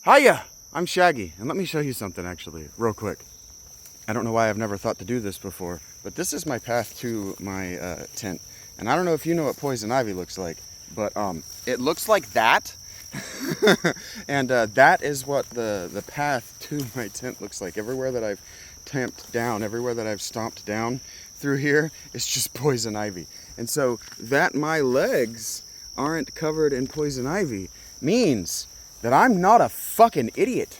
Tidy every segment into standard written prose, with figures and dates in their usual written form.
Hiya! I'm Shaggy, and let me show you something actually, real quick. I don't know why I've never thought to do this before, but this is my path to my tent. And I don't know if you know what poison ivy looks like, but it looks like that. And that is what the path to my tent looks like. Everywhere that I've tamped down, everywhere that I've stomped down through here, it's just poison ivy. And so that my legs aren't covered in poison ivy means that I'm not a fucking idiot.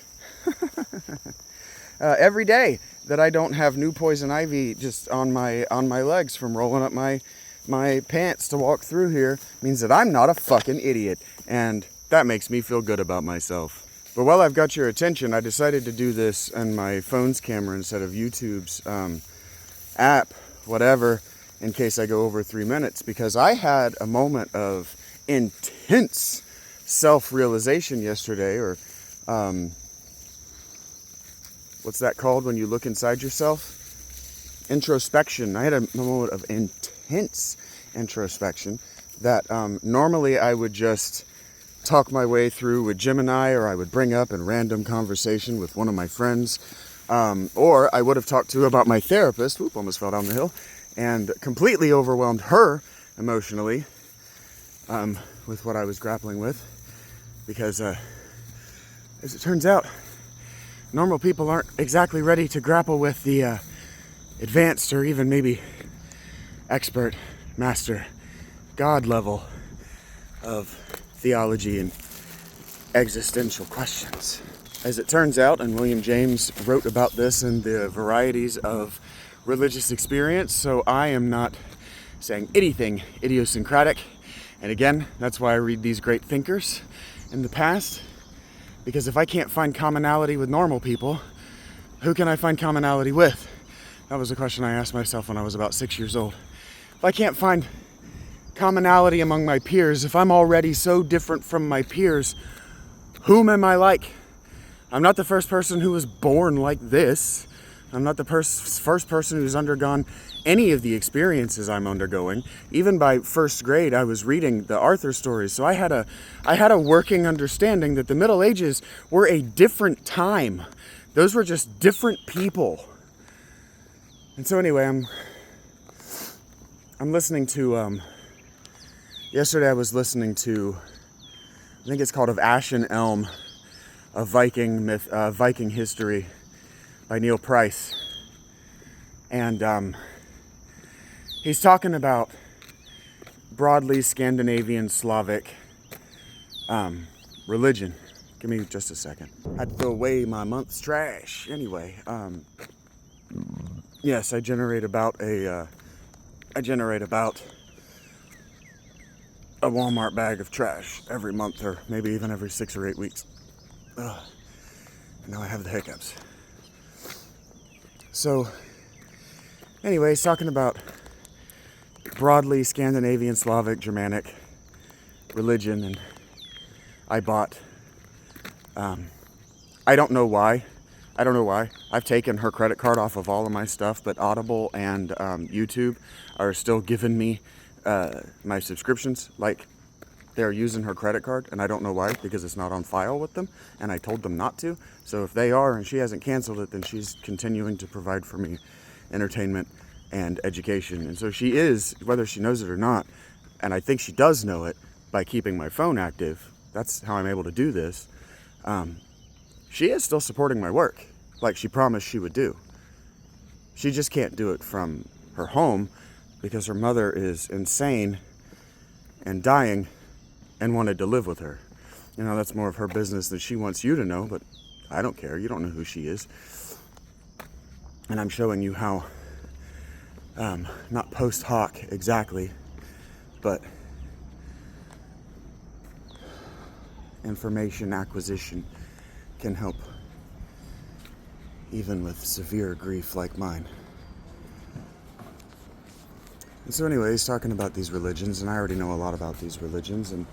Every day that I don't have new poison ivy just on my legs from rolling up my pants to walk through here means that I'm not a fucking idiot, and that makes me feel good about myself. But while I've got your attention, I decided to do this on my phone's camera instead of YouTube's app, whatever, in case I go over 3 minutes, because I had a moment of intense self-realization yesterday, or what's that called when you look inside yourself? Introspection. I had a moment of intense introspection that normally I would just talk my way through with Gemini, or I would bring up in random conversation with one of my friends, or I would have talked to about my therapist, almost fell down the hill, and completely overwhelmed her emotionally with what I was grappling with, because as it turns out, normal people aren't exactly ready to grapple with the advanced or even maybe expert, master, God level of theology and existential questions. As it turns out, and William James wrote about this in the varieties of religious experience, so I am not saying anything idiosyncratic. And again, that's why I read these great thinkers in the past, because if I can't find commonality with normal people, who can I find commonality with? That was a question I asked myself when I was about 6 years old. If I can't find commonality among my peers, if I'm already so different from my peers, whom am I like? I'm not the first person who was born like this. I'm not the first person who's undergone any of the experiences I'm undergoing. Even by first grade, I was reading the Arthur stories, so I had a working understanding that the Middle Ages were a different time. Those were just different people. And so anyway, I'm listening to, yesterday I was listening to, I think it's called Of Ashen Elm, a Viking myth, Viking history by Neil Price. And he's talking about broadly Scandinavian Slavic religion. Give me just a second. I had to throw away my month's trash. Anyway, yes, I generate about a Walmart bag of trash every month, or maybe even every 6 or 8 weeks. Ugh. Now I have the hiccups. So, anyway, he's talking about broadly Scandinavian, Slavic, Germanic religion, and I bought, I don't know why. I've taken her credit card off of all of my stuff, but Audible and YouTube are still giving me my subscriptions like they're using her credit card, and I don't know why, because it's not on file with them, and I told them not to. So if they are and she hasn't canceled it, then she's continuing to provide for me entertainment and education. And so she is, whether she knows it or not, and I think she does know it by keeping my phone active. That's how I'm able to do this. She is still supporting my work, like she promised she would do. She just can't do it from her home because her mother is insane and dying and wanted to live with her. You know, that's more of her business than she wants you to know, but I don't care. You don't know who she is. And I'm showing you how, not post hoc exactly, but information acquisition can help even with severe grief like mine. And so anyway, he's talking about these religions, and I already know a lot about these religions, and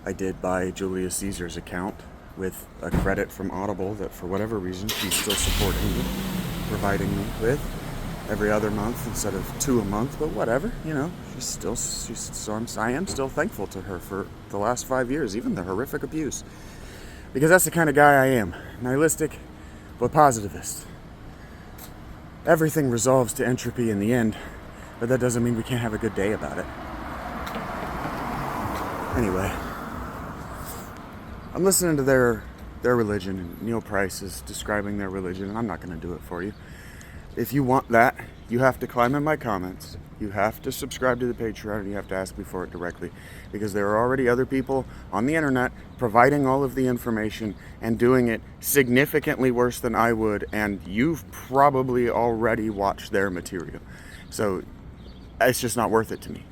I did buy Julius Caesar's account with a credit from Audible that for whatever reason she's still supporting me, providing me with every other month instead of 2 a month, but whatever, you know, I am still thankful to her for the last 5 years, even the horrific abuse. because that's the kind of guy I am. Nihilistic, but positivist. Everything resolves to entropy in the end, but that doesn't mean we can't have a good day about it. Anyway, I'm listening to their religion, and Neil Price is describing their religion, and I'm not going to do it for you. If you want that, you have to climb in my comments. You have to subscribe to the Patreon, and you have to ask me for it directly, because there are already other people on the internet providing all of the information and doing it significantly worse than I would, and you've probably already watched their material. So it's just not worth it to me.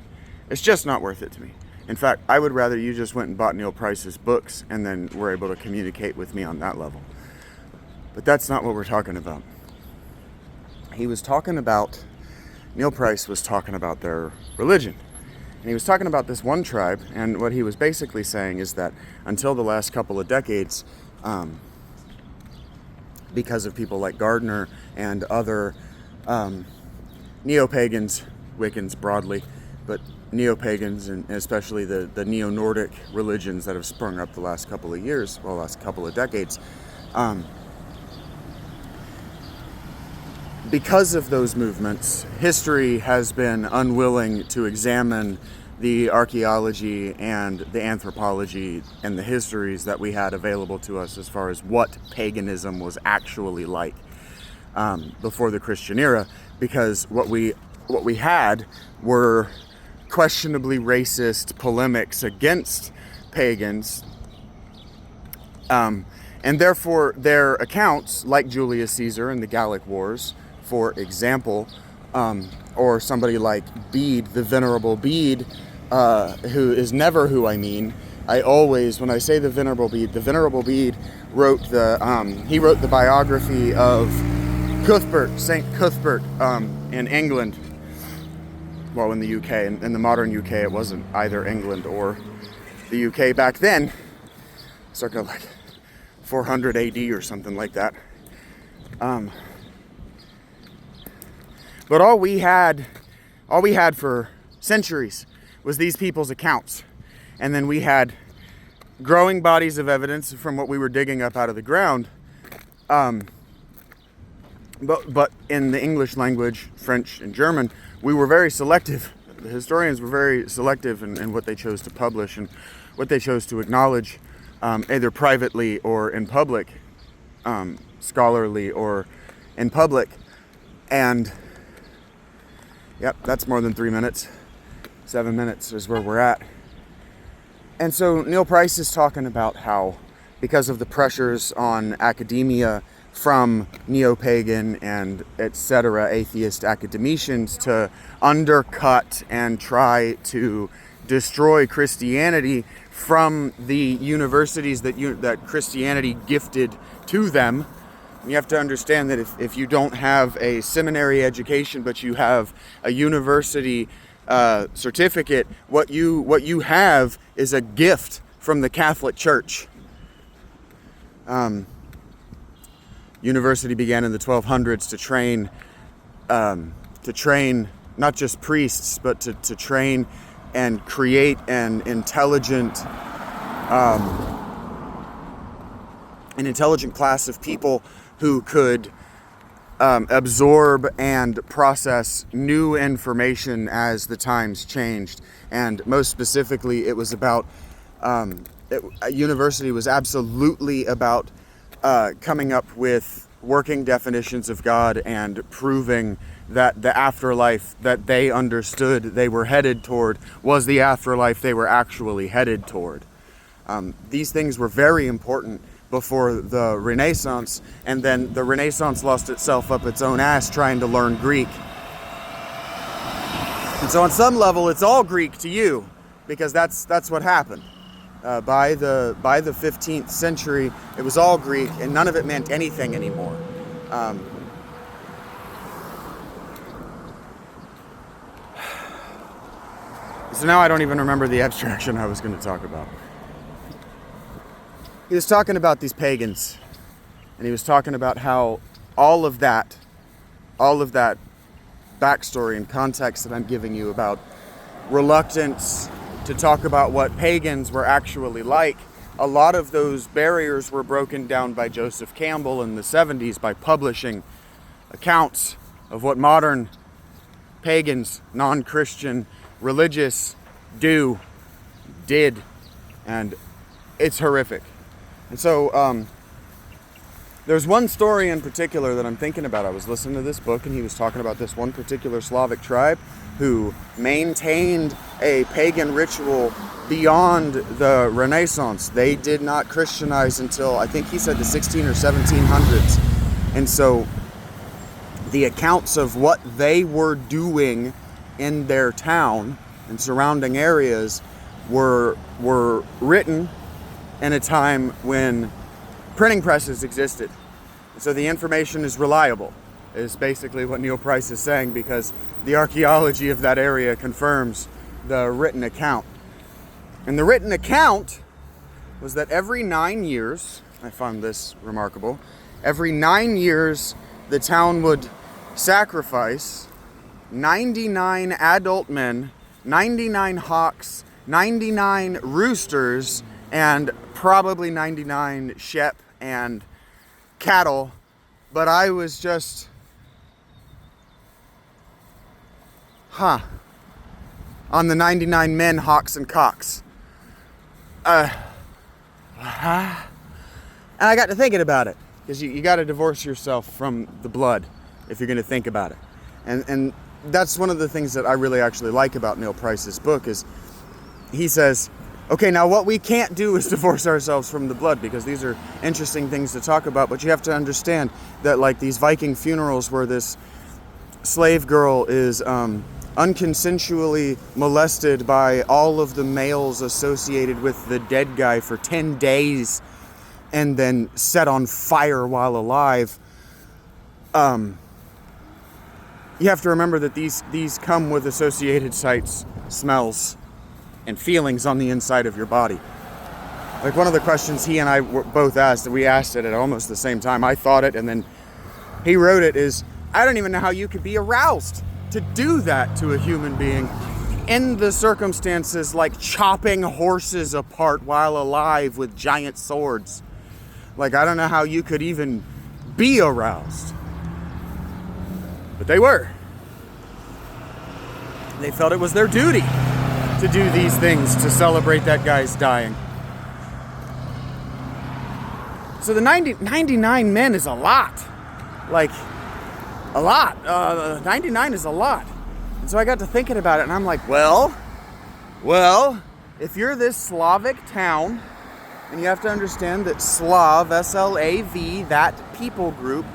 It's just not worth it to me. In fact, I would rather you just went and bought Neil Price's books and then were able to communicate with me on that level. But that's not what we're talking about. Neil Price was talking about their religion. And he was talking about this one tribe, and what he was basically saying is that until the last couple of decades, because of people like Gardner and other neo-pagans, Wiccans broadly, but neo-pagans and especially the neo-Nordic religions that have sprung up the last couple of years, well, last couple of decades, because of those movements, history has been unwilling to examine the archaeology and the anthropology and the histories that we had available to us as far as what paganism was actually like before the Christian era, because what we had were questionably racist polemics against pagans, and therefore their accounts, like Julius Caesar and the Gallic Wars, for example, or somebody like Bede, the Venerable Bede, who is never who I mean. I always, when I say the Venerable Bede wrote the biography of Cuthbert, St. Cuthbert, in England. Well, in the UK, in the modern UK, it wasn't either England or the UK back then, circa like 400 AD or something like that. But all we had for centuries was these people's accounts. And then we had growing bodies of evidence from what we were digging up out of the ground. But in the English language, French and German, we were very selective. The historians were very selective in what they chose to publish and what they chose to acknowledge, either privately or in public, scholarly or in public. And yep, that's more than 3 minutes. 7 minutes is where we're at. And so Neil Price is talking about how, because of the pressures on academia from neo-pagan and etc. atheist academicians to undercut and try to destroy Christianity from the universities that Christianity gifted to them. You have to understand that if you don't have a seminary education but you have a university certificate, what you have is a gift from the Catholic Church. University began in the 1200s to train not just priests, but to train and create an intelligent class of people who could absorb and process new information as the times changed. And most specifically, it was about a university was absolutely about coming up with working definitions of God and proving that the afterlife that they understood they were headed toward was the afterlife they were actually headed toward. These things were very important before the Renaissance, and then the Renaissance lost itself up its own ass trying to learn Greek. And so on some level, it's all Greek to you, because that's what happened. By the 15th century, it was all Greek, and none of it meant anything anymore. So now I don't even remember the abstraction I was going to talk about. He was talking about these pagans, and he was talking about how all of that backstory and context that I'm giving you about reluctance to talk about what pagans were actually like a lot of those barriers were broken down by Joseph Campbell in the 70s by publishing accounts of what modern pagans, non-Christian, religious did, and it's horrific. And so there's one story in particular that I'm thinking about. I was listening to this book, and he was talking about this one particular Slavic tribe who maintained a pagan ritual beyond the Renaissance. They did not Christianize until, I think he said, the 16 or 1700s. And so the accounts of what they were doing in their town and surrounding areas were written in a time when printing presses existed. So the information is reliable, is basically what Neil Price is saying, because the archaeology of that area confirms the written account. And the written account was that every 9 years, I found this remarkable, every 9 years the town would sacrifice 99 adult men, 99 hawks, 99 roosters, and probably 99 sheep and cattle. But I was just, on the 99 men, hawks, and cocks. And I got to thinking about it, because you got to divorce yourself from the blood if you're going to think about it. And that's one of the things that I really actually like about Neil Price's book, is he says, okay, now what we can't do is divorce ourselves from the blood, because these are interesting things to talk about, but you have to understand that, like, these Viking funerals where this slave girl is unconsensually molested by all of the males associated with the dead guy for 10 days and then set on fire while alive. You have to remember that these come with associated sights, smells, and feelings on the inside of your body. Like, one of the questions he and I were both asked, we asked it at almost the same time. I thought it, and then he wrote it, is, I don't even know how you could be aroused to do that to a human being in the circumstances like chopping horses apart while alive with giant swords. Like, I don't know how you could even be aroused. But they were. They felt it was their duty to do these things to celebrate that guy's dying. So the 99 men is a lot. Like, a lot. 99 is a lot. And so I got to thinking about it, and I'm like, well, if you're this Slavic town, and you have to understand that Slav, S-L-A-V, that people group,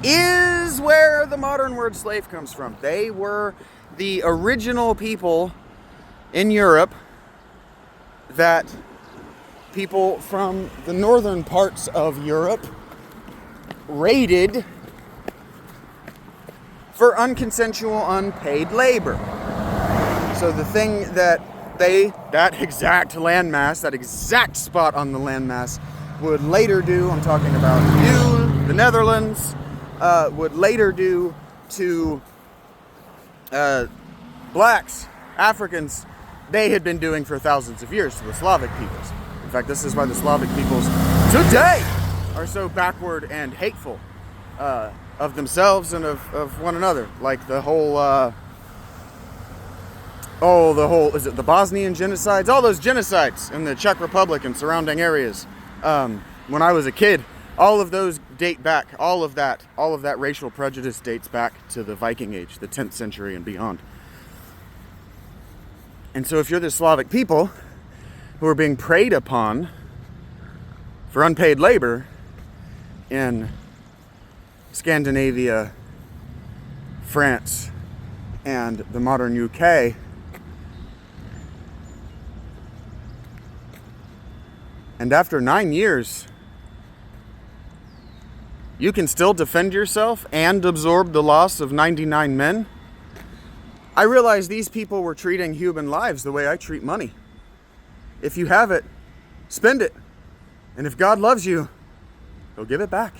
is where the modern word slave comes from. They were the original people in Europe that people from the northern parts of Europe raided for unconsensual, unpaid labor. So the thing that that exact landmass, that exact spot on the landmass, would later do, I'm talking about you, the Netherlands, would later do to blacks, Africans, they had been doing for thousands of years to the Slavic peoples. In fact, this is why the Slavic peoples today are so backward and hateful of themselves and of one another. Like the whole, is it the Bosnian genocides? All those genocides in the Czech Republic and surrounding areas. When I was a kid, all of those date back, all of that racial prejudice dates back to the Viking Age, the 10th century and beyond. And so if you're the Slavic people who are being preyed upon for unpaid labor in Scandinavia, France, and the modern UK, and after 9 years, you can still defend yourself and absorb the loss of 99 men, I realized these people were treating human lives the way I treat money. If you have it, spend it. And if God loves you, He'll give it back.